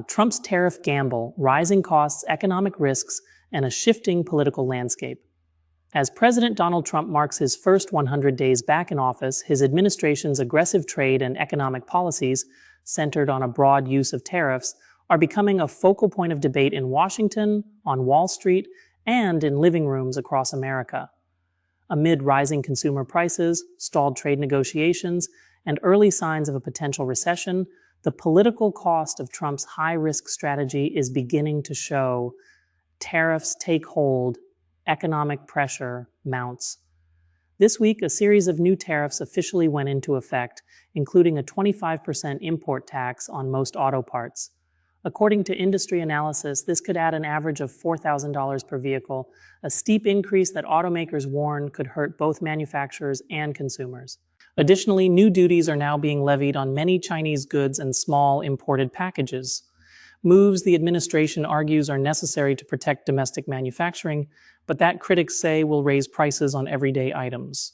Trump's tariff gamble, rising costs, economic risks, and a shifting political landscape. As President Donald Trump marks his first 100 days back in office, his administration's aggressive trade and economic policies, centered on a broad use of tariffs, are becoming a focal point of debate in Washington, on Wall Street, and in living rooms across America. Amid rising consumer prices, stalled trade negotiations, and early signs of a potential recession, the political cost of Trump's high-risk strategy is beginning to show. Tariffs take hold, economic pressure mounts. This week, a series of new tariffs officially went into effect, including a 25% import tax on most auto parts. According to industry analysis, this could add an average of $4,000 per vehicle, a steep increase that automakers warn could hurt both manufacturers and consumers. Additionally, new duties are now being levied on many Chinese goods and small imported packages. Moves the administration argues are necessary to protect domestic manufacturing, but that critics say will raise prices on everyday items.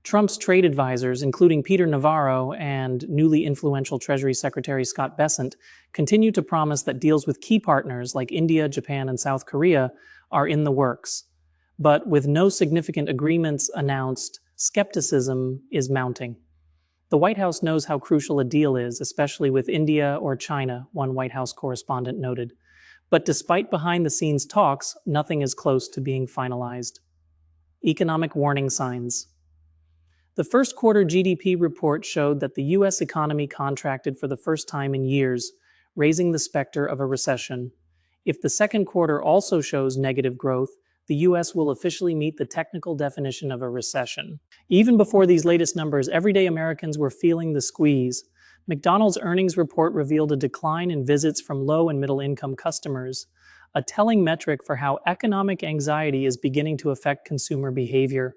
Trump's trade advisors, including Peter Navarro and newly influential Treasury Secretary Scott Bessent, continue to promise that deals with key partners like India, Japan, and South Korea are in the works. But with no significant agreements announced, skepticism is mounting. The White House knows how crucial a deal is, especially with India or China, one White House correspondent noted. But despite behind-the-scenes talks, nothing is close to being finalized. Economic warning signs. The first quarter GDP report showed that the U.S. economy contracted for the first time in years, raising the specter of a recession. If the second quarter also shows negative growth, the U.S. will officially meet the technical definition of a recession. Even before these latest numbers, everyday Americans were feeling the squeeze. McDonald's earnings report revealed a decline in visits from low and middle-income customers, a telling metric for how economic anxiety is beginning to affect consumer behavior.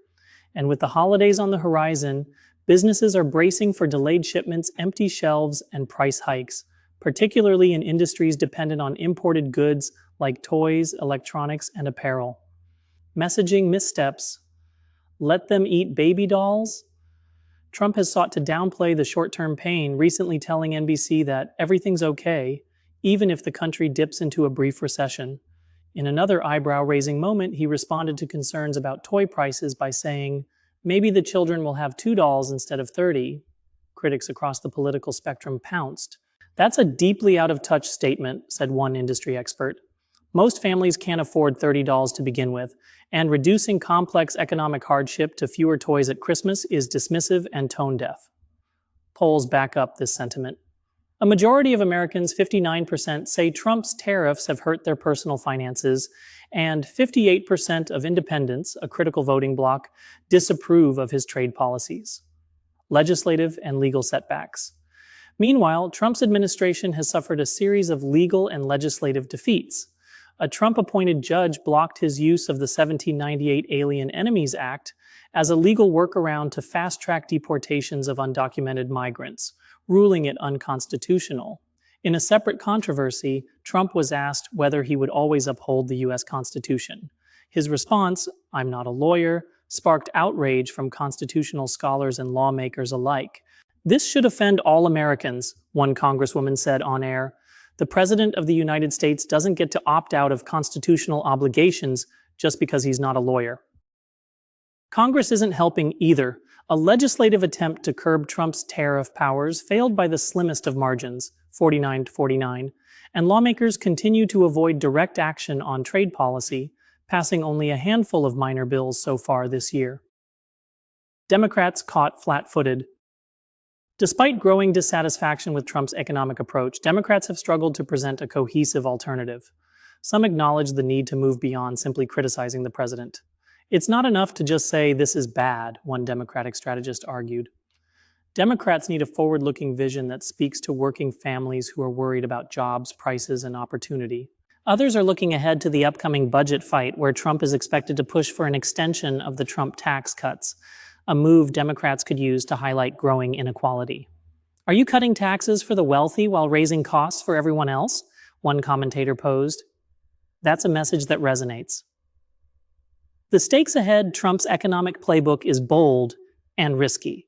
And with the holidays on the horizon, businesses are bracing for delayed shipments, empty shelves, and price hikes, particularly in industries dependent on imported goods like toys, electronics, and apparel. Messaging missteps. Let them eat baby dolls? Trump has sought to downplay the short-term pain, recently telling NBC that everything's okay, even if the country dips into a brief recession. In another eyebrow-raising moment, he responded to concerns about toy prices by saying, "Maybe the children will have 2 dolls instead of 30. Critics across the political spectrum pounced. "That's a deeply out-of-touch statement," said one industry expert. "Most families can't afford 30 dolls to begin with, and reducing complex economic hardship to fewer toys at Christmas is dismissive and tone-deaf." Polls back up this sentiment. A majority of Americans, 59%, say Trump's tariffs have hurt their personal finances, and 58% of independents, a critical voting bloc, disapprove of his trade policies. Legislative and legal setbacks. Meanwhile, Trump's administration has suffered a series of legal and legislative defeats. A Trump-appointed judge blocked his use of the 1798 Alien Enemies Act as a legal workaround to fast-track deportations of undocumented migrants, ruling it unconstitutional. In a separate controversy, Trump was asked whether he would always uphold the U.S. Constitution. His response, "I'm not a lawyer," sparked outrage from constitutional scholars and lawmakers alike. "This should offend all Americans," one congresswoman said on air. "The President of the United States doesn't get to opt out of constitutional obligations just because he's not a lawyer." Congress isn't helping either. A legislative attempt to curb Trump's tariff powers failed by the slimmest of margins, 49-49, and lawmakers continue to avoid direct action on trade policy, passing only a handful of minor bills so far this year. Democrats caught flat-footed. Despite growing dissatisfaction with Trump's economic approach, Democrats have struggled to present a cohesive alternative. Some acknowledge the need to move beyond simply criticizing the president. "It's not enough to just say this is bad," one Democratic strategist argued. Democrats need a forward-looking vision that speaks to working families who are worried about jobs, prices, and opportunity. Others are looking ahead to the upcoming budget fight, where Trump is expected to push for an extension of the Trump tax cuts, a move Democrats could use to highlight growing inequality. "Are you cutting taxes for the wealthy while raising costs for everyone else?" one commentator posed. That's a message that resonates. The stakes ahead, Trump's economic playbook is bold and risky.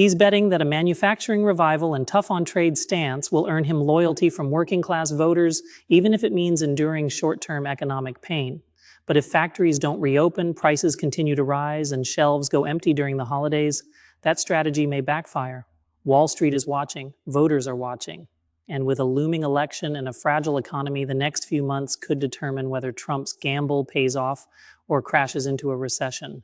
He's betting that a manufacturing revival and tough-on-trade stance will earn him loyalty from working-class voters, even if it means enduring short-term economic pain. But if factories don't reopen, prices continue to rise, and shelves go empty during the holidays, that strategy may backfire. Wall Street is watching, voters are watching. And with a looming election and a fragile economy, the next few months could determine whether Trump's gamble pays off or crashes into a recession.